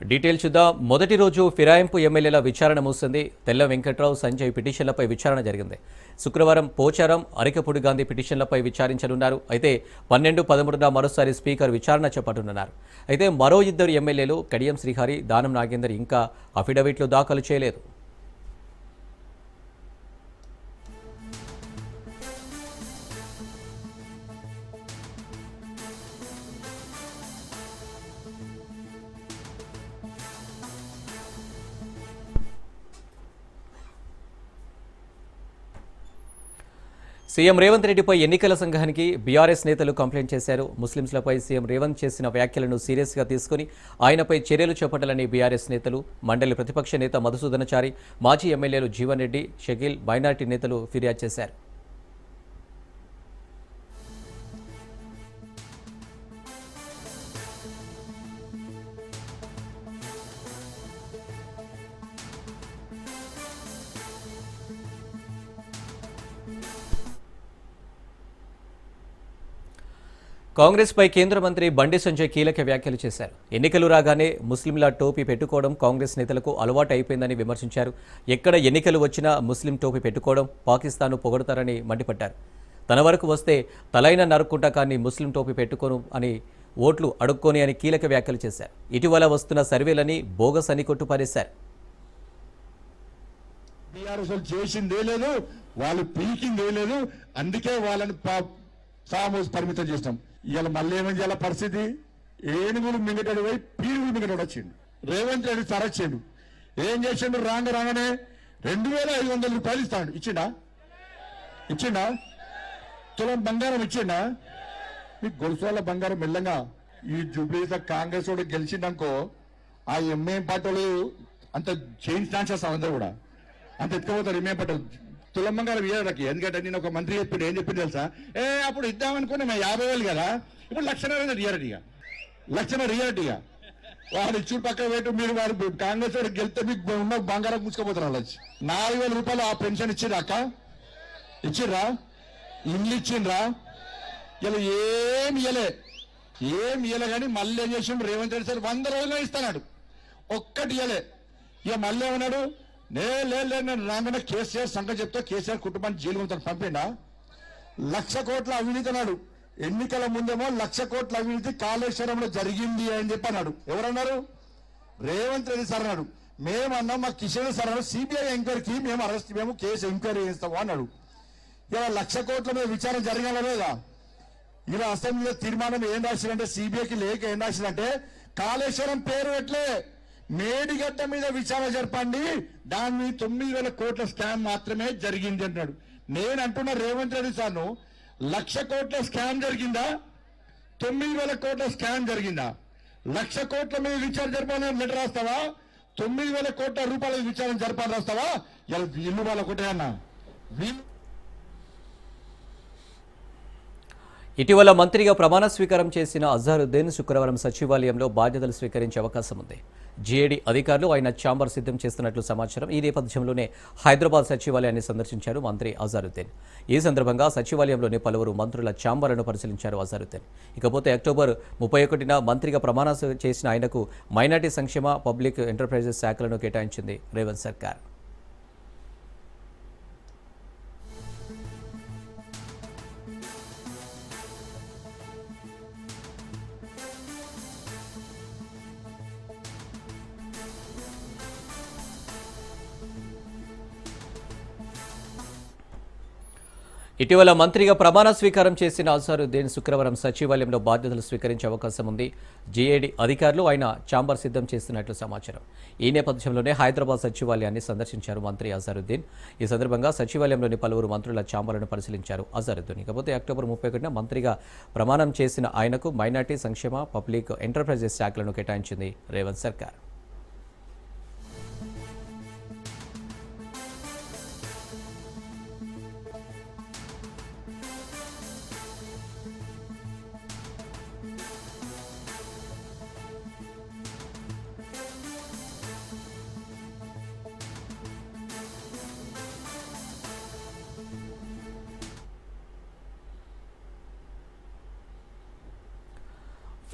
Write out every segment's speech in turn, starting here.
Detail చూద్దాం. మొదటి రోజు ఫిరాయింపు ఎమ్మెల్యేల విచారణ ముగిసింది. తెల్ల వెంకట్రావు, సంజయ్ పిటిషన్లపై విచారణ జరిగింది. శుక్రవారం పోచారం, అరికపూడి గాంధీ పిటిషన్లపై విచారించనున్నారు. అయితే 12, 13న మరోసారి స్పీకర్ విచారణ చేపట్టనున్నారు. అయితే మరో ఇద్దరు ఎమ్మెల్యేలు కడియం శ్రీహరి, దానం నాగేందర్ ఇంకా అఫిడవిట్లు దాఖలు చేయలేదు. సీఎం రేవంత్ రెడ్డిపై ఎన్నికల సంఘానికి బీఆర్ఎస్ నేతలు కంప్లైంట్ చేశారు. ముస్లింలపై సీఎం రేవంత్ చేసిన వ్యాఖ్యలను సీరియస్గా తీసుకుని ఆయనపై చర్యలు చేపట్టాలని బీఆర్ఎస్ నేతలు, మండలి ప్రతిపక్ష నేత మధుసూదనచారి, మాజీ ఎమ్మెల్యేలు జీవన్ రెడ్డి, షకీల్, మైనార్టీ నేతలు ఫిర్యాదు చేశారు. కాంగ్రెస్పై కేంద్ర మంత్రి బండి సంజయ్ కీలక వ్యాఖ్యలు చేశారు. ఎన్నికలు రాగానే ముస్లింల టోపీ పెట్టుకోవడం కాంగ్రెస్ నేతలకు అలవాటు అయిపోయిందని విమర్శించారు. ఎక్కడ ఎన్నికలు వచ్చినా ముస్లిం టోపీ పెట్టుకోవడం, పాకిస్తాన్ను పొగడతారని మండిపడ్డారు. తన వరకు వస్తే తలైన నరుక్కుంటా కానీ ముస్లిం టోపీ పెట్టుకోను అని ఓట్లు అడుక్కొని అని కీలక వ్యాఖ్యలు చేశారు. ఇటీవల వస్తున్న సర్వేలని బోగస్ అని కొట్టుపారేశారు. చేసిందే లేదు, వాళ్ళు పీకిందే లేదు, అందుకే వాళ్ళని పరిమితం చేసినాం. ఇవాళ మళ్ళీ ఏమని చేయాల పరిస్థితి? ఏనుగులు మింగటాడు పోయి పీరుగులు మింగటాడు వచ్చిండు. రేవంత్ రెడ్డి సార్ వచ్చిండు. ఏం చేసిండు? రాగానే 2500 రూపాయలు ఇస్తాడు. ఇచ్చిండా? తులం బంగారం ఇచ్చిండా? మీకు గొలుసుల బంగారం మెల్లంగా ఈ జూబ్లీస్ కాంగ్రెస్ వాడు గెలిచిండనుకో, ఆ ఎంఏం పార్టీలు అంత చేంజ్ ఛాన్సెస్ అందరూ కూడా అంత ఎత్తుకుపోతారు. ఎంఏం పార్టీలు తులం బంగారం ఇయ్యడానికి. ఎందుకంటే నేను ఒక మంత్రి చెప్పిండు, ఏం చెప్పింది తెలుసా? అప్పుడు ఇద్దామనుకుని మేము 50,000 కదా, ఇప్పుడు 1,00,000 రియాలిటీగా 1,00,000 రియాలిటీగా వాడు ఇచ్చుడు పక్కన పెట్టు. మీరు వాడు కాంగ్రెస్ వాడు గెలిస్తే మీకు ఉన్న బంగారం ముచ్చుకోపోతారు. వాళ్ళు 4,000 రూపాయలు ఆ పెన్షన్ ఇచ్చిర్రా అక్క? ఇచ్చిర్రా? ఇల్లు ఇచ్చిండ్రా? ఇలా ఏం ఇయ్యలే కానీ మళ్ళీ ఏం చేసిండు రేవంత్ రెడ్డి సార్? 100 రోజుల్లో ఇస్తాడు, ఒక్కటి ఇయ్యలే. ఇక మళ్ళీ ఏమన్నాడు? నేను రాగానే కేసీఆర్ సంగతి చెప్తే కేసీఆర్ కుటుంబాన్ని జైలు ఉంటాను పంపిండా? 1,00,000 కోట్ల అవినీతి అన్నాడు. ఎన్నికల ముందేమో 1,00,000 కోట్ల అవినీతి కాళేశ్వరంలో జరిగింది అని చెప్పి అన్నాడు. ఎవరన్నారు? రేవంత్ రెడ్డి సార్ అన్నాడు. మేమన్నా మా కిషన్ సార్ అన్నాడు, సిబిఐ ఎంక్వైరీకి మేము కేసు ఎంక్వైరీ చేస్తాము అన్నాడు. ఇలా 1,00,000 కోట్ల మీద విచారణ జరగాల లేదా? ఇలా అసెంబ్లీలో తీర్మానం ఏం రాసిందంటే, సిబిఐకి లేక ఏం రాసిందంటే, కాళేశ్వరం పేరు ఎట్లే మేడిగడ్డ మీద విచారణ జరపండి, దాని మీద 9,000 కోట్ల స్కామ్ మాత్రమే జరిగింది అంటాడు. నేను అంటున్న రేవంత్ రెడ్డి సార్ను, 1,00,000 కోట్ల స్కామ్ జరిగిందా? 9,000 కోట్ల స్కామ్ జరిగిందా? 1,00,000 కోట్ల మీద విచారణ జరపాలని లెటర్ రాస్తావా? 9,000 కోట్ల రూపాయల విచారణ జరపాలని రాస్తావా? ఇల్లు వాళ్ళ ఒకటే అన్నా. ఇటీవల మంత్రిగా ప్రమాణ స్వీకారం చేసిన అజారుద్దీన్ శుక్రవారం సచివాలయంలో బాధ్యతలు స్వీకరించే అవకాశం ఉంది. జీఏడీ అధికారులు ఆయన ఛాంబర్ సిద్ధం చేస్తున్నట్లు సమాచారం. ఈ నేపథ్యంలోనే హైదరాబాద్ సచివాలయాన్ని సందర్శించారు మంత్రి అజారుద్దీన్. ఈ సందర్భంగా సచివాలయంలోని పలువురు మంత్రుల ఛాంబర్లను పరిశీలించారు అజారుద్దీన్. ఇకపోతే అక్టోబర్ 31న మంత్రిగా ప్రమాణ చేసిన ఆయనకు మైనార్టీ సంక్షేమ, పబ్లిక్ ఎంటర్ప్రైజెస్ శాఖలను కేటాయించింది రేవంత్ సర్కార్. ఇటీవల మంత్రిగా ప్రమాణ స్వీకారం చేసిన అజారుద్దీన్ శుక్రవారం సచివాలయంలో బాధ్యతలు స్వీకరించే అవకాశం ఉంది. జీఏడీ అధికారులు ఆయన ఛాంబర్ సిద్ధం చేస్తున్నట్లు సమాచారం. ఈ నేపథ్యంలోనే హైదరాబాద్ సచివాలయాన్ని సందర్శించారు మంత్రి అజారుద్దీన్. ఈ సందర్భంగా సచివాలయంలోని పలువురు మంత్రుల ఛాంబర్లను పరిశీలించారు అజారుద్దీన్. ఇకపోతే అక్టోబర్ 31న మంత్రిగా ప్రమాణం చేసిన ఆయనకు మైనార్టీ సంక్షేమ, పబ్లిక్ ఎంటర్ప్రైజెస్ శాఖలను కేటాయించింది రేవంత్ సర్కార్.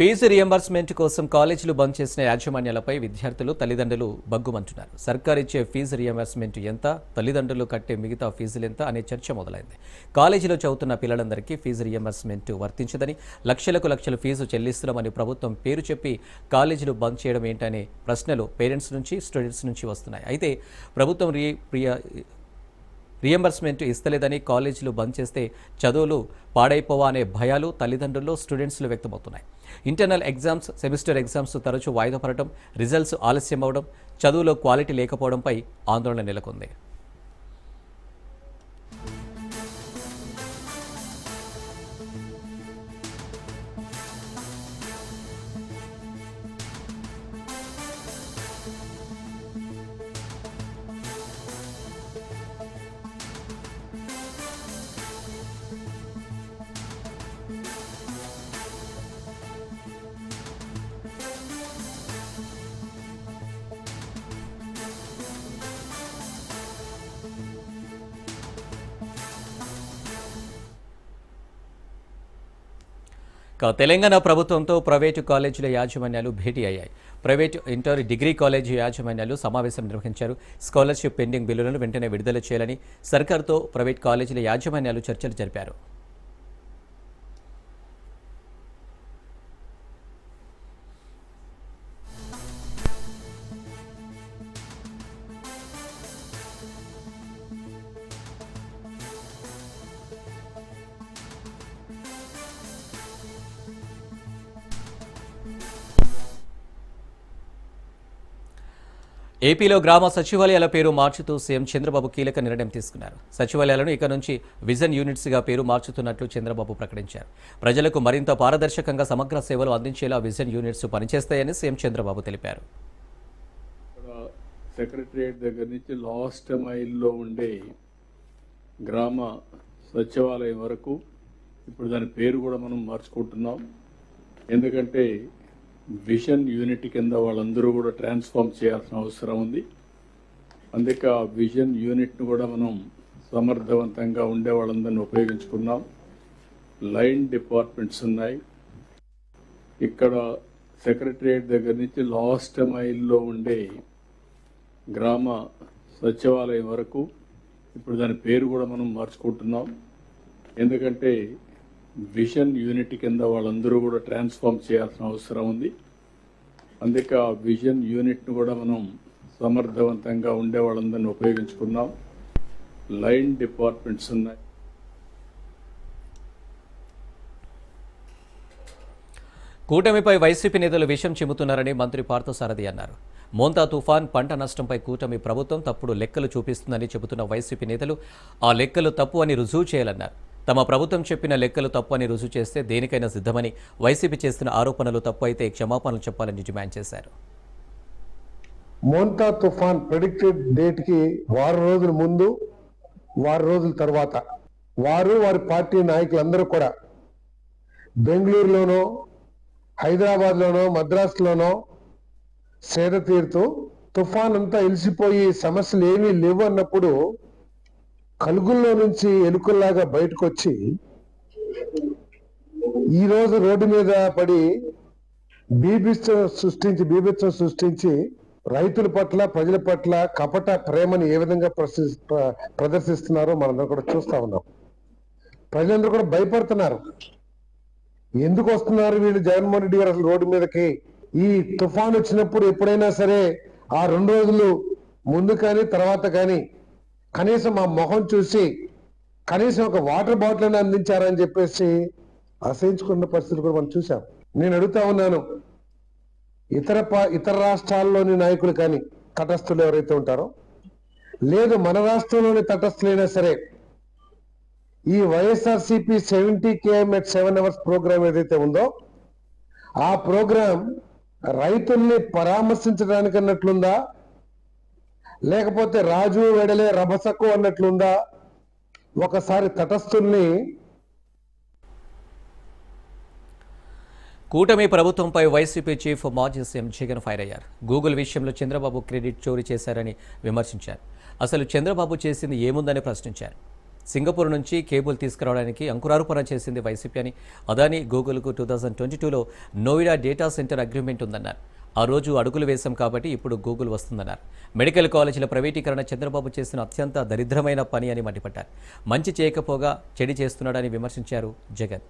ఫీజు రియంబర్స్మెంట్ కోసం కాలేజీలు బంద్ చేసిన యాజమాన్యాలపై విద్యార్థులు తల్లిదండ్రులు బగ్గుమంటున్నారు. సర్కార్ ఇచ్చే ఫీజు రియంబర్స్మెంట్ ఎంత, తల్లిదండ్రులు కట్టే మిగతా ఫీజులు ఎంత అనే చర్చ మొదలైంది. కాలేజీలో చదువుతున్న పిల్లలందరికీ ఫీజు రియంబర్స్మెంట్ వర్తించదని, లక్షలు ఫీజు చెల్లిస్తున్నామని ప్రభుత్వం పేరు చెప్పి కాలేజీలు బంద్ చేయడం ఏంటనే ప్రశ్నలు పేరెంట్స్ నుంచి, స్టూడెంట్స్ నుంచి వస్తున్నాయి. అయితే ప్రభుత్వం రియంబర్స్మెంట్ ఇస్తలేదని, కాలేజీలు బంద్ చేస్తే చదువులు పాడైపోవా అనే భయాలు తల్లిదండ్రుల్లో, స్టూడెంట్స్లో వ్యక్తమవుతున్నాయి. ఇంటర్నల్ ఎగ్జామ్స్, సెమిస్టర్ ఎగ్జామ్స్ తరచూ వాయిదా పడటం, రిజల్ట్స్ ఆలస్యం అవడం, చదువులో క్వాలిటీ లేకపోవడంపై ఆందోళన నెలకొంది. తెలంగాణ ప్రభుత్వంతో ప్రైవేటు కాలేజీల యాజమాన్యాలు భేటీ అయ్యాయి. ప్రైవేటు ఇంటర్, డిగ్రీ కాలేజీ యాజమాన్యాలు సమావేశం నిర్వహించారు. స్కాలర్షిప్ పెండింగ్ బిల్లులను వెంటనే విడుదల చేయాలని సర్కార్తో ప్రైవేట్ కాలేజీల యాజమాన్యాలు చర్చలు జరిపారు. ఏపీలో గ్రామ సచివాలయాల పేరు మార్చుతూ సీఎం చంద్రబాబు కీలక నిర్ణయం తీసుకున్నారు. సచివాలయాలను ఇక నుంచి విజన్ యూనిట్స్గా పేరు మార్చుతున్నట్లు చంద్రబాబు ప్రకటించారు. ప్రజలకు మరింత పారదర్శకంగా సమగ్ర సేవలు అందించేలా విజన్ యూనిట్స్ పనిచేస్తాయని సీఎం చంద్రబాబు తెలిపారు. సెక్రటరియట్ దగ్గర నుంచి లాస్ట్ మైల్లో ఉండే గ్రామ సచివాలయం వరకు ఇప్పుడు దాని పేరు కూడా మనం మార్చుకుంటున్నాం. ఎందుకంటే విజన్ యూనిట్ కింద వాళ్ళందరూ కూడా ట్రాన్స్ఫార్మ్ చేయాల్సిన అవసరం ఉంది. అందుకే ఆ విజన్ యూనిట్ను కూడా మనం సమర్థవంతంగా ఉండే వాళ్ళందరినీ ఉపయోగించుకున్నాం. లైన్ డిపార్ట్మెంట్స్ ఉన్నాయి. ఇక్కడ సెక్రటరియట్ దగ్గర నుంచి లాస్ట్ మైల్లో ఉండే గ్రామ సచివాలయం వరకు ఇప్పుడు దాని పేరు కూడా మనం మార్చుకుంటున్నాం. ఎందుకంటే విజన్ యూనిట్ కింద వాళ్ళందరూ కూడా ట్రాన్స్ఫార్మ్ చేయాల్సిన అవసరం ఉంది. అందుకే ఆ విజన్ యూనిట్ను కూడా మనం సమర్థవంతంగా ఉండే వాళ్ళందరినీ ఉపయోగించుకున్నాం. లైన్ డిపార్ట్మెంట్స్ ఉన్నాయి. కూటమిపై వైసీపీ నేతలు విషం చిమ్ముతున్నారని మంత్రి పార్థసారథి అన్నారు. మోంతా తుఫాన్, పంట నష్టంపై కూటమి ప్రభుత్వం తప్పుడు లెక్కలు చూపిస్తుందని చెబుతున్న వైసీపీ నేతలు ఆ లెక్కలు తప్పు అని రుజువు చేయాలన్నారు. తమ ప్రభుత్వం చెప్పిన లెక్కలు తప్పు అని రుజువు చేస్తే దేనికైనా సిద్ధమని, వైసీపీ చేస్తున్న ఆరోపణలు తప్పు అయితే క్షమాపణలు చెప్పాలని డిమాండ్ చేశారు. మోంతా తుఫాన్ ప్రెడిక్టెడ్ డేట్కి వారం రోజుల ముందు, వారం రోజుల తర్వాత వారి పార్టీ నాయకులందరూ కూడా బెంగళూరులోనో, హైదరాబాద్లోనో, మద్రాసులోనో సేద తీరుతూ తుఫాన్ అంతా ఎలిసిపోయి సమస్యలు ఏమీ లేవు అన్నప్పుడు కలుగుల్లో నుంచి ఎలుకల్లాగా బయటకు వచ్చి ఈరోజు రోడ్డు మీద పడి బీభత్సం సృష్టించి రైతుల పట్ల, ప్రజల పట్ల కపట ప్రేమని ఏ విధంగా ప్రదర్శిస్తున్నారో మనందరం కూడా చూస్తా ఉన్నాం. ప్రజలందరూ కూడా భయపడుతున్నారు. ఎందుకు వస్తున్నారు వీళ్ళు జగన్మోహన్ రెడ్డి గారు అసలు రోడ్డు మీదకి? ఈ తుఫాన్ వచ్చినప్పుడు ఎప్పుడైనా సరే ఆ 2 రోజులు ముందు కానీ తర్వాత కానీ కనీసం ఆ మొహం చూసి కనీసం ఒక వాటర్ బాటిల్ అని అందించారని చెప్పేసి అసహించుకున్న పరిస్థితులు కూడా మనం చూసాం. నేను అడుగుతా ఉన్నాను, ఇతర రాష్ట్రాల్లోని నాయకులు కానీ తటస్థులు ఎవరైతే ఉంటారో, లేదు మన రాష్ట్రంలోని తటస్థులైనా సరే ఈ YSRCP 70 km at 7 hours programme ఏదైతే ఉందో ఆ ప్రోగ్రాం రైతుల్ని పరామర్శించడానికి అన్నట్లుందా, లేకపోతే రాజు వెడలే రభసకు అన్నట్లుందా? ఒకసారి తటస్థుల్ని. కూటమి ప్రభుత్వంపై వైసీపీ చీఫ్ మాజీ సీఎం జగన్ ఫైర్ అయ్యారు. గూగుల్ విషయంలో చంద్రబాబు క్రెడిట్ చోరీ చేశారని విమర్శించారు. అసలు చంద్రబాబు చేసింది ఏముందని ప్రశ్నించారు. సింగపూర్ నుంచి కేబుల్ తీసుకురావడానికి అంకురార్పణ చేసింది వైసీపీ అని అదానీ గూగుల్కు 2022లో నోయిడా డేటా సెంటర్ అగ్రిమెంట్ ఉందన్నారు. ఆ రోజు అడుగులు వేశాం కాబట్టి ఇప్పుడు గూగుల్ వస్తుందన్నారు. మెడికల్ కాలేజీల ప్రైవేటీకరణ చంద్రబాబు చేసిన అత్యంత దరిద్రమైన పని అని మండిపడ్డారు. మంచి చేయకపోగా చెడి చేస్తున్నాడని విమర్శించారు జగన్.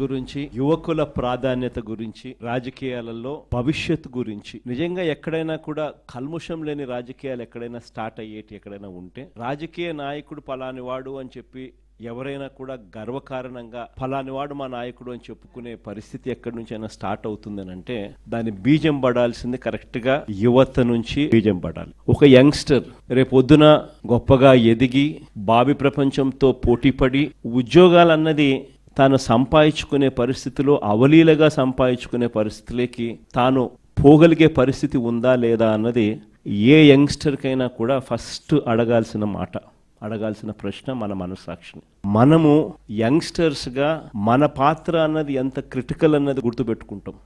గురించి, యువకుల ప్రాధాన్యత గురించి, రాజకీయాలలో భవిష్యత్తు గురించి, నిజంగా ఎక్కడైనా కూడా కల్ముషం లేని రాజకీయాలు ఎక్కడైనా స్టార్ట్ అయ్యేటి ఎక్కడైనా ఉంటే రాజకీయ నాయకుడు పలానివాడు అని చెప్పి ఎవరైనా కూడా గర్వకారణంగా ఫలానివాడు మా నాయకుడు అని చెప్పుకునే పరిస్థితి ఎక్కడి నుంచి అయినా స్టార్ట్ అవుతుందనంటే దాని బీజం పడాల్సింది కరెక్ట్గా యువత నుంచి బీజం పడాలి. ఒక యంగ్స్టర్ రేపొద్దున గొప్పగా ఎదిగి భావి ప్రపంచంతో పోటీపడి ఉద్యోగాలన్నది తాను సంపాదించుకునే పరిస్థితిలో అవలీలగా సంపాదించుకునే పరిస్థితిలోకి తాను పోగలిగే పరిస్థితి ఉందా లేదా అన్నది ఏ యంగ్స్టర్కైనా కూడా ఫస్ట్ అడగాల్సిన ప్రశ్న మన మనస్సాక్షిని. మనము యంగ్స్టర్స్గా మన పాత్ర అన్నది ఎంత క్రిటికల్ అన్నది గుర్తుపెట్టుకుంటాం.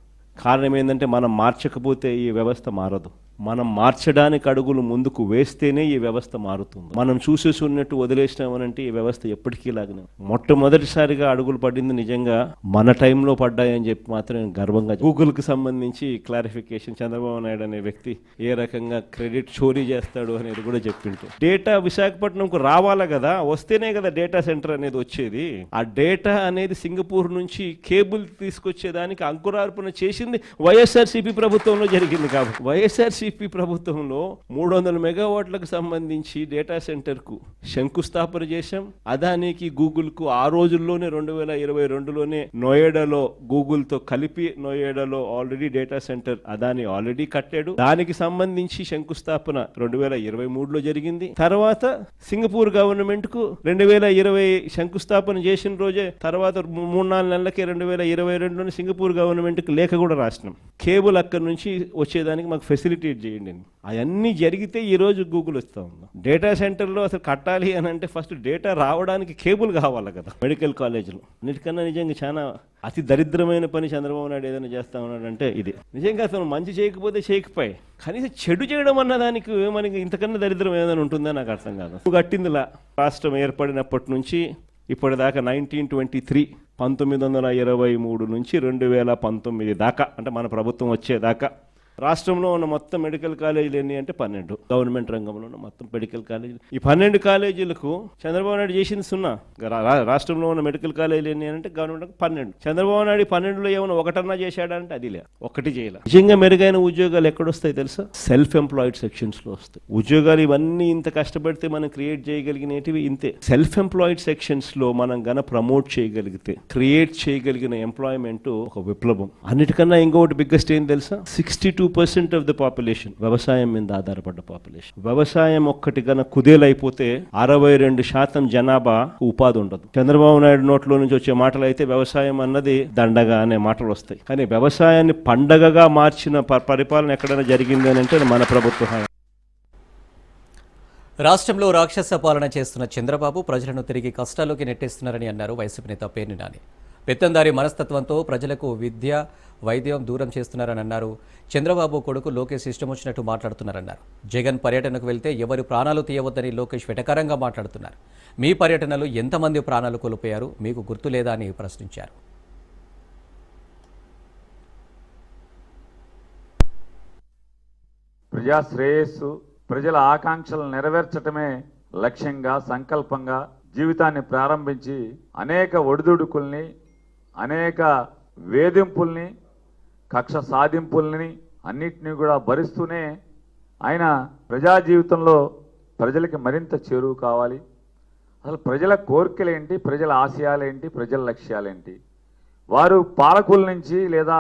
కారణం ఏంటంటే మనం మార్చకపోతే ఈ వ్యవస్థ మారదు. మనం మార్చడానికి అడుగులు ముందుకు వేస్తేనే ఈ వ్యవస్థ మారుతుంది. మనం చూసేసి ఉన్నట్టు వదిలేసినామనంటే ఈ వ్యవస్థ ఎప్పటికీ లాగానే. మొట్టమొదటిసారిగా అడుగులు పడింది నిజంగా మన టైంలో పడ్డాయని చెప్పి మాత్రం గర్వంగా. గూగుల్కి సంబంధించి క్లారిఫికేషన్ చంద్రబాబు నాయుడు అనే వ్యక్తి ఏ రకంగా క్రెడిట్ చోరీ చేస్తాడు అనేది కూడా చెప్పింటే, డేటా విశాఖపట్నంకు రావాలా కదా, వస్తేనే కదా డేటా సెంటర్ అనేది వచ్చేది. ఆ డేటా అనేది సింగపూర్ నుంచి కేబుల్ తీసుకొచ్చేదానికి అంకురార్పణ చేసింది వైఎస్ఆర్సీపీ ప్రభుత్వంలో జరిగింది. కాబట్టి వైఎస్ఆర్సీపీ ప్రభుత్వంలో 300 మెగావాట్లకు సంబంధించి డేటా సెంటర్కు శంకుస్థాపన చేశాం. అదానికి గూగుల్కు ఆ రోజుల్లోనే 2022లోనే నోయిడాలో గూగుల్తో కలిపి నోయిడాలో already data centre Adani already కట్టాడు. దానికి సంబంధించి శంకుస్థాపన 2023లో జరిగింది. తర్వాత సింగపూర్ గవర్నమెంట్కు 2020 శంకుస్థాపన చేసిన రోజే తర్వాత 3-4 నెలలకే 2022లోనే సింగపూర్ గవర్నమెంట్కి లేఖ కూడా రాసినాం. కేబుల్ అక్కడి నుంచి వచ్చేదానికి మాకు ఫెసిలిటేట్ చేయండి. అవన్నీ జరిగితే ఈరోజు గూగుల్ వస్తూ ఉన్నాం. డేటా సెంటర్లో అసలు కట్టాలి అని అంటే ఫస్ట్ డేటా రావడానికి కేబుల్ కావాలి కదా. మెడికల్ కాలేజీలో అన్నిటికన్నా నిజంగా చాలా అతి దరిద్రమైన పని చంద్రబాబు నాయుడు ఏదైనా చేస్తా ఉన్నాడంటే ఇది. నిజంగా అసలు మంచి చేయకపోతే చేయకపోయి కనీసం చెడు చేయడం అన్నదానికి మనకి ఇంతకన్నా దరిద్రం ఏదైనా ఉంటుందో నాకు అర్థం కాదు. కట్టిందిలా రాష్ట్రం ఏర్పడినప్పటి నుంచి ఇప్పటిదాకా 1923 1923 నుంచి 2019 దాకా అంటే మన ప్రభుత్వం వచ్చేదాకా రాష్ట్రంలో ఉన్న మొత్తం మెడికల్ కాలేజీలు ఎన్ని అంటే 12. గవర్నమెంట్ రంగంలో ఉన్న మొత్తం మెడికల్ కాలేజీలు ఈ 12 కాలేజీలకు చంద్రబాబు నాయుడు చేసింది 0. రాష్ట్రంలో ఉన్న మెడికల్ కాలేజీలు ఎన్ని అంటే గవర్నమెంట్ 12. చంద్రబాబు నాయుడు 12లో ఏమైనా ఒకటన్నా చేశాడంటే అది లే, ఒకటి చేయాలి. నిజంగా మెరుగైన ఉద్యోగాలు ఎక్కడొస్తాయి తెలుసా? సెల్ఫ్ ఎంప్లాయిడ్ సెక్షన్స్లో వస్తాయి ఉద్యోగాలు. ఇవన్నీ ఇంత కష్టపడితే మనం క్రియేట్ చేయగలిగినవి ఇంతే. సెల్ఫ్ ఎంప్లాయిడ్ సెక్షన్స్లో మనం గన ప్రమోట్ చేయగలిగితే క్రియేట్ చేయగలిగిన ఎంప్లాయ్మెంట్ ఒక విప్లవం. అన్నిటికన్నా ఇంకొకటి బిగ్గెస్ట్ ఏం తెలుసా? 62% ఆఫ్ ద పాపులేషన్ వ్యవసాయం మీద ఆధారపడ్డ పాపులేషన్. వ్యవసాయం ఒక్కటి గన కుదేలైపోతే 62% జనాభా ఉపాధి ఉండదు. చంద్రబాబు నాయుడు నోట్లో నుంచి వచ్చే మాటలు అయితే వ్యవసాయం అన్నది దండగా అనే మాటలు వస్తాయి. కానీ వ్యవసాయాన్ని పండగగా మార్చిన పరిపాలన ఎక్కడైనా జరిగింది అని అంటే మన ప్రభుత్వం. రాష్ట్రంలో రాక్షస పాలన చేస్తున్న చంద్రబాబు ప్రజలను తిరిగి కష్టాల్లోకి నెట్టేస్తున్నారని అన్నారు వైసీపీ నేత పేర్ని నాని. పెత్తందారి మనస్తత్వంతో ప్రజలకు విద్య వైద్యం దూరం చేస్తున్నారని అన్నారు. చంద్రబాబు కొడుకు లోకేష్ ఇష్టం వచ్చినట్టు మాట్లాడుతున్నారన్నారు. జగన్ పర్యటనకు వెళ్తే ఎవరి ప్రాణాలు తీయవద్దని లోకేష్ వెటకారంగా మాట్లాడుతున్నారు. మీ పర్యటనలో ఎంతమంది ప్రాణాలు కోల్పోయారు మీకు గుర్తు లేదా అని ప్రశ్నించారు. ప్రజా శ్రేయస్సు, ప్రజల ఆకాంక్షలను నెరవేర్చటమే లక్ష్యంగా సంకల్పంగా జీవితాన్ని ప్రారంభించి అనేక ఒడిదుడుకుల్ని, అనేక వేధింపుల్ని, కక్ష సాధింపుల్ని అన్నిటినీ కూడా భరిస్తూనే ఆయన ప్రజా జీవితంలో ప్రజలకి మరింత చేరువు కావాలి. అసలు ప్రజల కోరికలేంటి, ప్రజల ఆశయాలేంటి, ప్రజల లక్ష్యాలేంటి, వారు పాలకుల నుంచి లేదా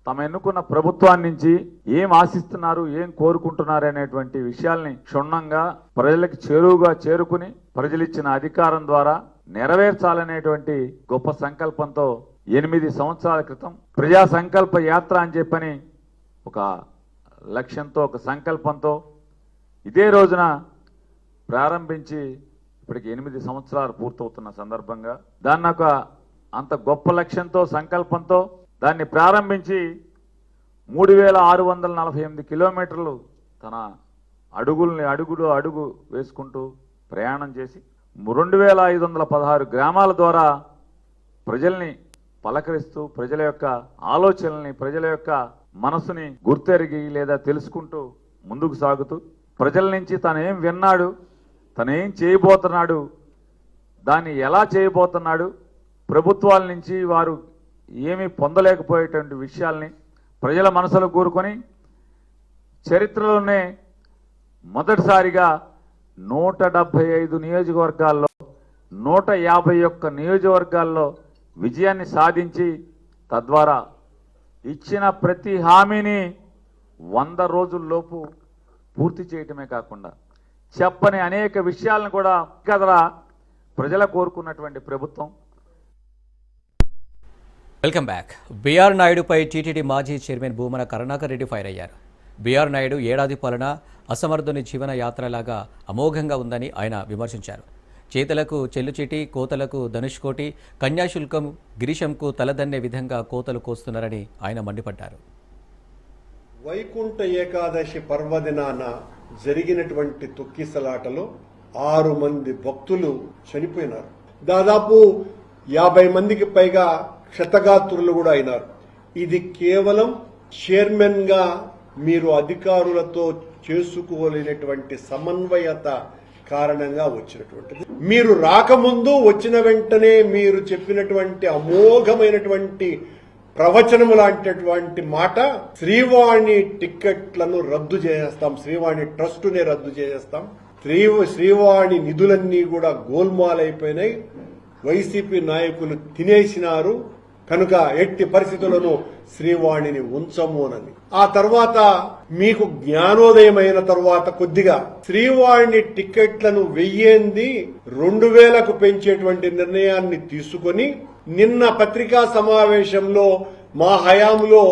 తమ ఎన్నుకున్న ప్రభుత్వాన్ని నుంచి ఏం ఆశిస్తున్నారు, ఏం కోరుకుంటున్నారు అనేటువంటి విషయాల్ని క్షుణ్ణంగా ప్రజలకు చేరువుగా చేరుకుని ప్రజలిచ్చిన అధికారం ద్వారా నెరవేర్చాలనేటువంటి గొప్ప సంకల్పంతో 8 సంవత్సరాల క్రితం ప్రజా సంకల్ప యాత్ర అని చెప్పని ఒక లక్ష్యంతో, ఒక సంకల్పంతో ఇదే రోజున ప్రారంభించి ఇప్పటికి 8 సంవత్సరాలు పూర్తవుతున్న సందర్భంగా దాన్ని ఒక అంత గొప్ప లక్ష్యంతో, సంకల్పంతో దాన్ని ప్రారంభించి 3648 కిలోమీటర్లు తన అడుగు వేసుకుంటూ ప్రయాణం చేసి 2516 గ్రామాల ద్వారా ప్రజల్ని పలకరిస్తూ ప్రజల యొక్క ఆలోచనల్ని, ప్రజల యొక్క మనసుని గుర్తెరిగి లేదా తెలుసుకుంటూ ముందుకు సాగుతూ ప్రజల నుంచి తనేం విన్నాడు, తనేం చేయబోతున్నాడు, దాన్ని ఎలా చేయబోతున్నాడు, ప్రభుత్వాల నుంచి వారు ఏమీ పొందలేకపోయేటువంటి విషయాల్ని ప్రజల మనసులో కూరుకొని చరిత్రలోనే మొదటిసారిగా 175 నియోజకవర్గాల్లో 151 నియోజకవర్గాల్లో విజయాన్ని సాధించి తద్వారా ఇచ్చిన ప్రతి హామీని 100 రోజుల్లోపు పూర్తి చేయటమే కాకుండా చెప్పని అనేక విషయాలను కూడా కదరా ప్రజల కోరుకున్నటువంటి ప్రభుత్వం. Welcome back. బీఆర్ నాయుడుపై టీటీడీ మాజీ చైర్మన్ భూమన కరుణాకర్ రెడ్డి ఫైర్ అయ్యారు. బీఆర్ నాయుడు ఏడాది పాలన అసమర్థుని జీవన యాత్రలాగా అమోఘంగా ఉందని ఆయన విమర్శించారు. చేతలకు చెల్లుచీటి, కోతలకు ధనుష్కోటి, కన్యాశుల్కం గిరీశంకు తలదన్నే విధంగా కోతలు కోస్తున్నారని ఆయన మండిపడ్డారు. వైకుంఠ ఏకాదశి పర్వదినాన జరిగినటువంటి తొక్కిసలాటలో 6 మంది భక్తులు చనిపోయినారు. దాదాపు 50 మందికి పైగా క్షతగాత్రులు కూడా అయినారు. ఇది కేవలం చైర్మన్ గా మీరు అధికారులతో చేసుకోలేనటువంటి సమన్వయత కారణంగా వచ్చినటువంటిది. మీరు రాకముందు వచ్చిన వెంటనే మీరు చెప్పినటువంటి అమోఘమైనటువంటి ప్రవచనము లాంటిటువంటి మాట, శ్రీవాణి టిక్కెట్లను రద్దు చేసేస్తాం, శ్రీవాణి ట్రస్టునే రద్దు చేసేస్తాం, శ్రీవాణి నిధులన్నీ కూడా గోల్మాల్ అయిపోయినాయి, వైసీపీ నాయకులు తినేసినారు కనుక ఎట్టి పరిస్థితులను శ్రీవాణిని ఉంచమోనని. ఆ తర్వాత మీకు జ్ఞానోదయం అయిన తర్వాత కొద్దిగా శ్రీవాణి టిక్కెట్లను 2000కు పెంచేటువంటి నిర్ణయాన్ని తీసుకొని నిన్న పత్రికా సమావేశంలో మా హయాంలో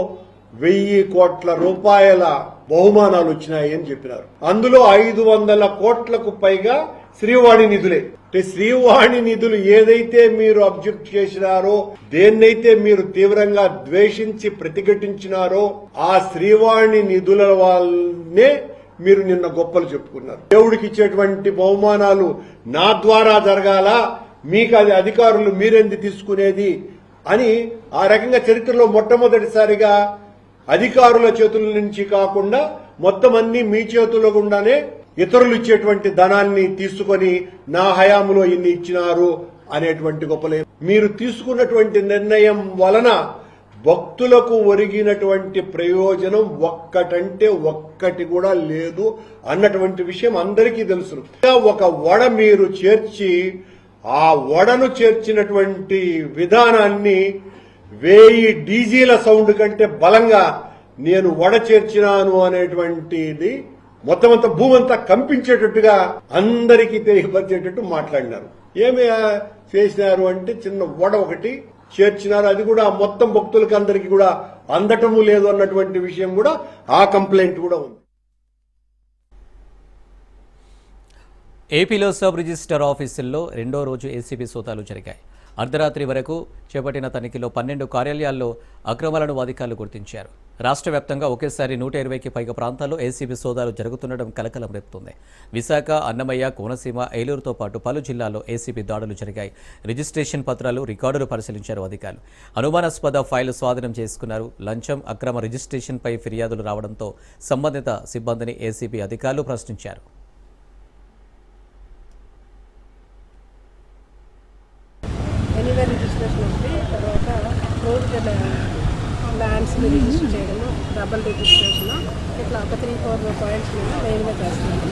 1000 కోట్ల రూపాయల బహుమానాలు వచ్చినాయని చెప్పినారు. అందులో 500 కోట్లకు పైగా శ్రీవాణి నిధులే. శ్రీవాణి నిధులు ఏదైతే మీరు అబ్జెక్ట్ చేసినారో, దేన్నైతే మీరు తీవ్రంగా ద్వేషించి ప్రతిఘటించినారో ఆ శ్రీవాణి నిధుల వాళ్ళనే మీరు నిన్న గొప్పలు చెప్పుకున్నారు. దేవుడికి ఇచ్చేటువంటి బహుమానాలు నా ద్వారా జరగాల, మీకు అది అధికారులు మీరెందు తీసుకునేది అని ఆ రకంగా చరిత్రలో మొట్టమొదటిసారిగా అధికారుల చేతుల నుంచి కాకుండా మొత్తం అన్ని మీ చేతుల గుండానే ఇతరులు ఇచ్చేటువంటి ధనాన్ని తీసుకొని నా హయాంలో ఇన్ని ఇచ్చినారు అనేటువంటి గొప్పలే. మీరు తీసుకున్నటువంటి నిర్ణయం వలన భక్తులకు ఒరిగినటువంటి ప్రయోజనం ఒక్కటంటే ఒక్కటి కూడా లేదు అన్నటువంటి విషయం అందరికీ తెలుసు. ఒక వడ మీరు చేర్చి ఆ వడను చేర్చినటువంటి విధానాన్ని 1000 డీజీల సౌండ్ కంటే బలంగా నేను వడ చేర్చినాను అనేటువంటిది మొత్తం అంతా భూమంతా కంపించేటట్టుగా అందరికీ తెలియపరిచేటట్టు మాట్లాడినారు. ఏమి చేసినారు అంటే చిన్న వడ ఒకటి చేర్చినారు, అది కూడా మొత్తం భక్తులకి అందరికీ కూడా అందటము లేదు అన్నటువంటి విషయం కూడా ఆ కంప్లైంట్ కూడా ఉంది. ఏపీలో సబ్ రిజిస్టర్ ఆఫీసుల్లో 2వ రోజు ఏసీబీ సోదాలు జరిగాయి. అర్ధరాత్రి వరకు చేపట్టిన తనిఖీలో 12 కార్యాలయాల్లో అక్రమాలను అధికారులు గుర్తించారు. రాష్ట్ర వ్యాప్తంగా ఒకేసారి 120కి పైగా ప్రాంతాల్లో ఏసీబీ సోదాలు జరుగుతుండడం కలకలం రేపుతుంది. విశాఖ, అన్నమయ్య, కోనసీమ, ఏలూరుతో పాటు పలు జిల్లాల్లో ఏసీబీ దాడులు జరిగాయి. రిజిస్ట్రేషన్ పత్రాలు, రికార్డులు పరిశీలించారు అధికారులు. అనుమానాస్పద ఫైలు స్వాధీనం చేసుకున్నారు. లంచం, అక్రమ రిజిస్ట్రేషన్పై ఫిర్యాదులు రావడంతో సంబంధిత సిబ్బందిని ఏసీబీ అధికారులు ప్రశ్నించారు. ఎనీవేర్ రిజిస్ట్రేషన్ ఉంది. తర్వాత రోడ్ ల్యాండ్స్ రిజిస్టర్ చేయడము, డబల్ రిజిస్ట్రేషన్, ఇట్లా ఒక 3-4 పాయింట్స్ మీద మెయిన్గా చేస్తున్నాము.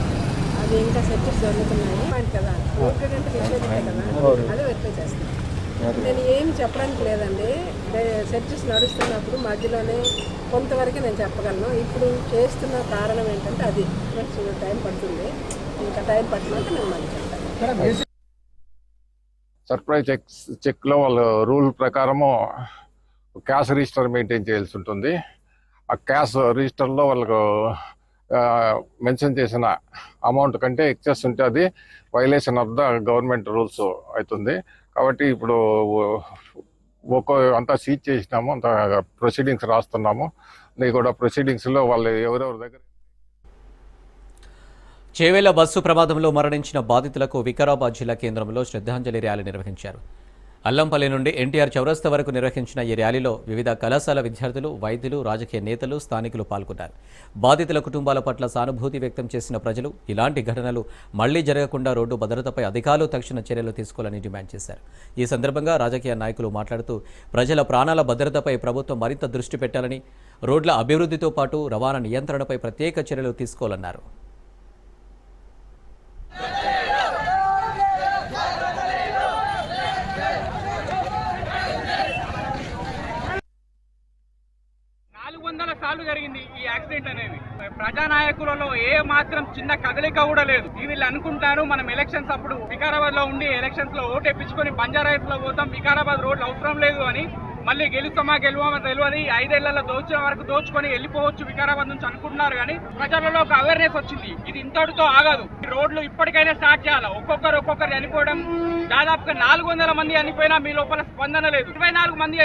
అది ఇంకా సెర్చెస్ జరుగుతున్నాయి. పాయింట్ కదా, రోడ్ అంటే నిషేధమే కదా, అదే వెరిఫై చేస్తున్నాం. నేను ఏం చెప్పడానికి లేదండి. సెర్చెస్ నడుస్తున్నప్పుడు మధ్యలోనే కొంతవరకు నేను చెప్పగలను. ఇప్పుడు చేస్తున్న కారణం ఏంటంటే అది టైం పడుతుంది. ఇంకా టైం పట్టినాక నేను మళ్ళీ చెప్తాను. సర్ప్రైజ్ చెక్ లో వాళ్ళ రూల్ ప్రకారము క్యాష్ రిజిస్టర్ మెయింటైన్ చేయాల్సి ఉంటుంది. ఆ క్యాష్ రిజిస్టర్ లో వాళ్ళకు మెన్షన్ చేసిన అమౌంట్ కంటే ఎక్సెస్ ఉంటే అది violation of the government rules అవుతుంది. కాబట్టి ఇప్పుడు అంతా సీజ్ చేసినాము, అంత ప్రొసీడింగ్స్ రాస్తున్నాము. ఇది కూడా ప్రొసీడింగ్స్ లో వాళ్ళు ఎవరెవరి దగ్గర చేవేళ్ల బస్సు ప్రమాదంలో మరణించిన బాధితులకు వికారాబాద్ జిల్లా కేంద్రంలో శ్రద్ధాంజలి ర్యాలీ నిర్వహించారు. అల్లంపల్లి నుండి ఎన్టీఆర్ చౌరస్తా వరకు నిర్వహించిన ఈ ర్యాలీలో వివిధ కళాశాల విద్యార్థులు, వైద్యులు, రాజకీయ నేతలు, స్థానికులు పాల్గొన్నారు. బాధితుల కుటుంబాల పట్ల సానుభూతి వ్యక్తం చేసిన ప్రజలు ఇలాంటి ఘటనలు మళ్లీ జరగకుండా రోడ్డు భద్రతపై అధికారులు తక్షణ చర్యలు తీసుకోవాలని డిమాండ్ చేశారు. ఈ సందర్భంగా రాజకీయ నాయకులు మాట్లాడుతూ ప్రజల ప్రాణాల భద్రతపై ప్రభుత్వం మరింత దృష్టి పెట్టాలని, రోడ్ల అభివృద్ధితో పాటు రవాణా నియంత్రణపై ప్రత్యేక చర్యలు తీసుకోవాలన్నారు. సార్లు జరిగింది ఈ యాక్సిడెంట్ అనేది. ప్రజానాయకులలో ఏ మాత్రం చిన్న కదలిక కూడా లేదు. వీళ్ళు అనుకుంటారు మనం ఎలక్షన్స్ అప్పుడు వికారాబాద్ లో ఉండి ఎలక్షన్స్ లో ఓటు ఎప్పించుకొని బంజారాహిల్స్ లో పోతాం, వికారాబాద్ రోడ్లు అవసరం లేదు అని, మళ్ళీ గెలుస్తామా గెలవమా తెలియదు, 5 ఏళ్లలో దోచిన వరకు దోచుకొని వెళ్ళిపోవచ్చు వికారాబాద్ నుంచి అనుకుంటున్నారు. కానీ ప్రజలలో ఒక అవేర్నెస్ వచ్చింది, ఇది ఇంతటితో ఆగదు, ఈ రోడ్లు ఇప్పటికైనా స్టార్ట్ చేయాలి. ఒక్కొక్కరు చనిపోవడం, దాదాపుగా 400 మంది చనిపోయినా మీ లోపల స్పందన లేదు. 24 మంది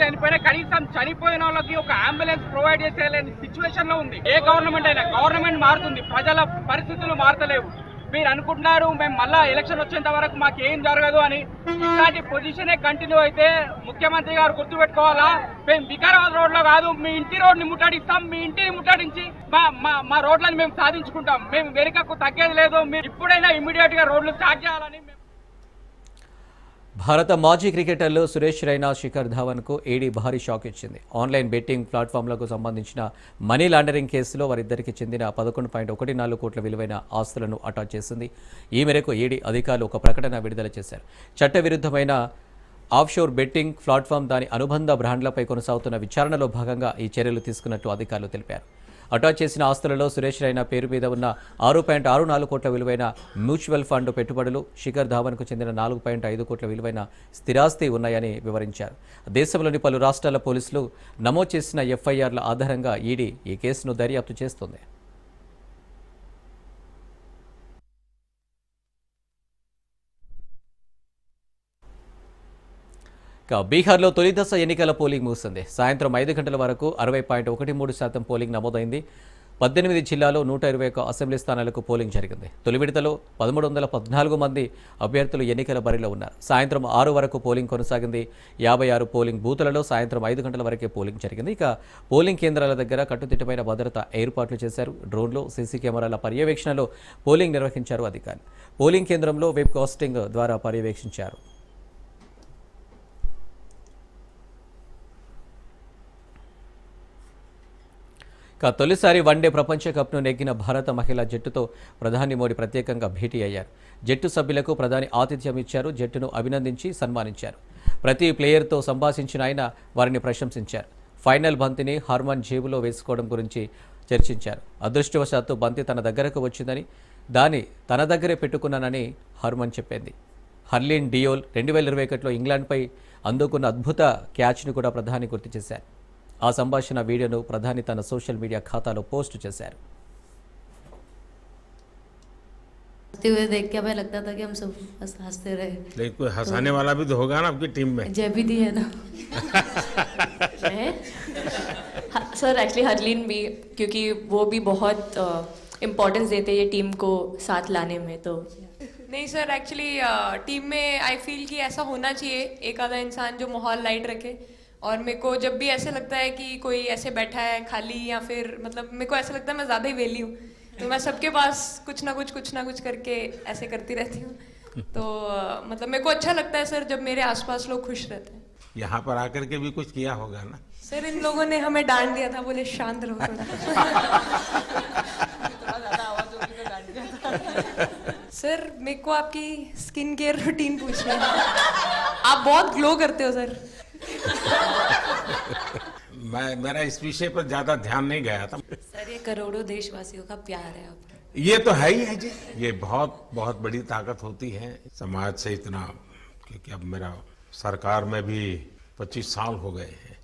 చనిపోయినా కనీసం చనిపోయిన వాళ్ళకి ఒక అంబులెన్స్ ప్రొవైడ్ చేసేలేని సిచ్యువేషన్ లో ఉంది. ఏ గవర్నమెంట్ అయినా, గవర్నమెంట్ మారుతుంది, ప్రజల పరిస్థితులు మారతలేవు. మీరు అనుకుంటున్నారు మేము మళ్ళా ఎలక్షన్ వచ్చేంత వరకు మాకు ఏం జరగదు అని. ఇట్లాంటి పొజిషనే కంటిన్యూ అయితే ముఖ్యమంత్రి గారు గుర్తుపెట్టుకోవాలా, మేము వికారాబాద్ రోడ్ లో కాదు మీ ఇంటి రోడ్ ని ముట్టడిస్తాం, మీ ఇంటిని ముట్టడించి మా రోడ్లను మేము సాధించుకుంటాం. మేము వెనుకకు తగ్గేది లేదు. మీరు ఇప్పుడైనా ఇమ్మీడియట్ గా రోడ్లు స్టార్ట్ చేయాలని. భారత మాజీ క్రికెటర్లు సురేష్ రైనా, శిఖర్ ధావన్కు ఈడీ భారీ షాక్ ఇచ్చింది. ఆన్లైన్ బెట్టింగ్ ప్లాట్ఫామ్లకు సంబంధించిన మనీ లాండరింగ్ కేసులో వారిద్దరికి చెందిన 11.14 కోట్ల విలువైన ఆస్తులను అటాచ్ చేసింది. ఈ మేరకు ఈడీ అధికారులు ఒక ప్రకటన విడుదల చేశారు. చట్టవిరుద్ధమైన ఆఫ్షోర్ బెట్టింగ్ ప్లాట్ఫామ్, దాని అనుబంధ బ్రాండ్లపై కొనసాగుతున్న విచారణలో భాగంగా ఈ చర్యలు తీసుకున్నట్టు అధికారులు తెలిపారు. అటాచ్ చేసిన ఆస్తులలో సురేష్ రైనా పేరు మీద ఉన్న 6.64 కోట్ల విలువైన మ్యూచువల్ ఫండ్ పెట్టుబడులు, శిఖర్ ధావన్కు చెందిన 4.5 కోట్ల విలువైన స్థిరాస్తి ఉన్నాయని వివరించారు. దేశంలోని పలు రాష్ట్రాల పోలీసులు నమోదు చేసిన ఎఫ్ఐఆర్ల ఆధారంగా ఈడీ ఈ కేసును దర్యాప్తు చేస్తోంది. బీహార్లో తొలి దశ ఎన్నికల పోలింగ్ ముగిసింది. సాయంత్రం 5 గంటల వరకు 60.13% పోలింగ్ నమోదైంది. 18 జిల్లాలో 121 అసెంబ్లీ స్థానాలకు పోలింగ్ జరిగింది. తొలి విడతలో 1314 మంది అభ్యర్థులు ఎన్నికల బరిలో ఉన్నారు. సాయంత్రం 6 వరకు పోలింగ్ కొనసాగింది. 56 పోలింగ్ బూతులలో సాయంత్రం 5 గంటల వరకే పోలింగ్ జరిగింది. ఇక పోలింగ్ కేంద్రాల దగ్గర కట్టుదిట్టమైన భద్రత ఏర్పాట్లు చేశారు. డ్రోన్లు, సీసీ కెమెరాల పర్యవేక్షణలో పోలింగ్ నిర్వహించారు అధికారులు. పోలింగ్ కేంద్రంలో వెబ్ కాస్టింగ్ ద్వారా పర్యవేక్షించారు. తొలిసారి వన్డే ప్రపంచ కప్ను నెగ్గిన భారత మహిళా జట్టుతో ప్రధాని మోడీ ప్రత్యేకంగా భేటీ అయ్యారు. జట్టు సభ్యులకు ప్రధాని ఆతిథ్యం ఇచ్చారు. జట్టును అభినందించి సన్మానించారు. ప్రతి ప్లేయర్తో సంభాషించిన ఆయన వారిని ప్రశంసించారు. ఫైనల్ బంతిని హర్మన్ జేబులో వేసుకోవడం గురించి చర్చించారు. అదృష్టవశాత్తు బంతి తన దగ్గరకు వచ్చిందని, దాన్ని తన దగ్గరే పెట్టుకున్నానని హర్మన్ చెప్పింది. హర్లిన్ డియోల్ 2021లో ఇంగ్లాండ్పై అందుకున్న అద్భుత క్యాచ్ను కూడా ప్రధాని గుర్తు చేశారు. ఆ సంభాషణ వీడియోను ప్రధాని తన సోషల్ మీడియా ఖాతాలో పోస్ట్ చేశారు. हंसते हुए देख के हमें लगता था कि हम सब हंसते रहे। लेकिन कोई हंसाने वाला भी तो होगा ना आपकी टीम में। जय दी है ना। सर एक्चुअली हरलीन भी, क्योंकि वो भी बहुत इम्पोर्टेंस देते हैं ये टीम को साथ लाने में। तो नहीं सर, एक्चुअली टीम में आई फील कि ऐसा होना चाहिए, एक आधा इंसान जो माहौल लाइट रखे। और मेरे को जब भी ऐसे लगता है कि कोई ऐसे बैठा है खाली, या फिर मतलब मेरे को ऐसा लगता है मैं ज़्यादा ही वेली हूँ, तो मैं सबके पास कुछ ना कुछ करके ऐसे करती रहती हूँ। तो मतलब मेरे को अच्छा लगता है सर जब मेरे आसपास लोग खुश रहते हैं। यहाँ पर आकर के भी कुछ किया होगा ना सर? इन लोगों ने हमें डांट दिया था, बोले शांत रहो थोड़ा। सर मेरे को आपकी स्किन केयर रूटीन पूछनी है। आप बहुत ग्लो करते हो सर। मेरा इस विषय पर ज्यादा ध्यान नहीं गया था। सर ये करोड़ों देशवासियों का प्यार है आप। ये तो है ही है जी, ये बहुत बहुत बड़ी ताकत होती है समाज से इतना, क्योंकि अब मेरा सरकार में भी 25 साल हो गए हैं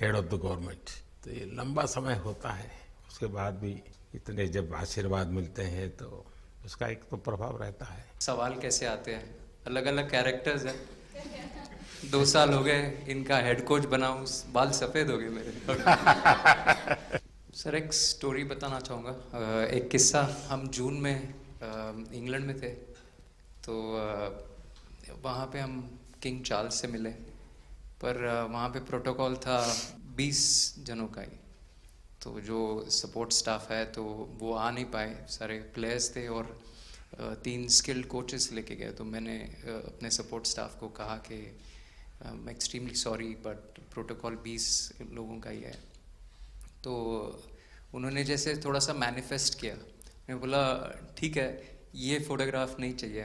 हेड ऑफ द गवर्नमेंट, तो ये लंबा समय होता है। उसके बाद भी इतने जब आशीर्वाद मिलते हैं तो उसका एक तो प्रभाव रहता है। सवाल कैसे आते हैं, अलग अलग कैरेक्टर्स हैं। 2 साल हो गए इनका हेड कोच बनाऊं, बाल सफेद हो गए मेरे। सर एक स्टोरी बताना चाहूँगा। एक किस्सा, हम जून में इंग्लैंड में थे, तो वहाँ पे हम किंग चार्ल्स से मिले, पर वहाँ पे प्रोटोकॉल था 20 जनों का ही। तो जो सपोर्ट स्टाफ है तो वो आ नहीं पाए, सारे प्लेयर्स थे और 3 स्किल्ड कोचेस लेके गए। तो मैंने अपने सपोर्ट स्टाफ को कहा कि I am extremely sorry but protocol 20 लोगों का ही है। तो उन्होंने जैसे थोड़ा सा मैनिफेस्ट किया, मैं बोला ठीक है, ये फ़ोटोग्राफ नहीं चाहिए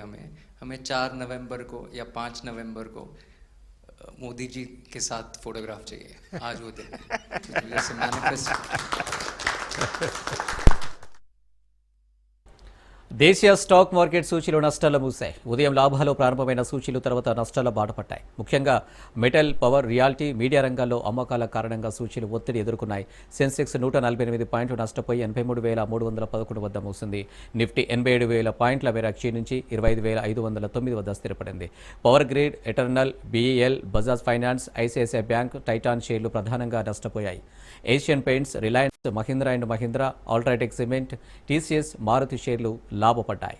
हमें 4 नवंबर को या 5 नवंबर को मोदी जी के साथ फोटोग्राफ चाहिए, आज वो दिन है। तो जैसे मैनिफेस्ट। దేశీయ స్టాక్ మార్కెట్ సూచీలు నష్టాల్లో మూశాయి. ఉదయం లాభాలు ప్రారంభమైన సూచీలు తర్వాత నష్టాల బాట పట్టాయి. ముఖ్యంగా మెటల్, పవర్, రియాలిటీ, మీడియా రంగాల్లో అమ్మకాల కారణంగా సూచీలు ఒత్తిడి ఎదుర్కొన్నాయి. సెన్సెక్స్ 148 పాయింట్లు నష్టపోయి 83,311 వద్ద మూసింది. నిఫ్టీ 87,000 పాయింట్ల మేర క్షీణించి 25,509 వద్ద స్థిరపడింది. Power grid, eternal, BEL, Bajaj finance, ICICI bank, Titan షేర్లు ప్రధానంగా నష్టపోయాయి. Asian paints, Reliance, Mahindra and Mahindra, UltraTech cement, TCS, Maruti షేర్లు లాభపడ్డాయి.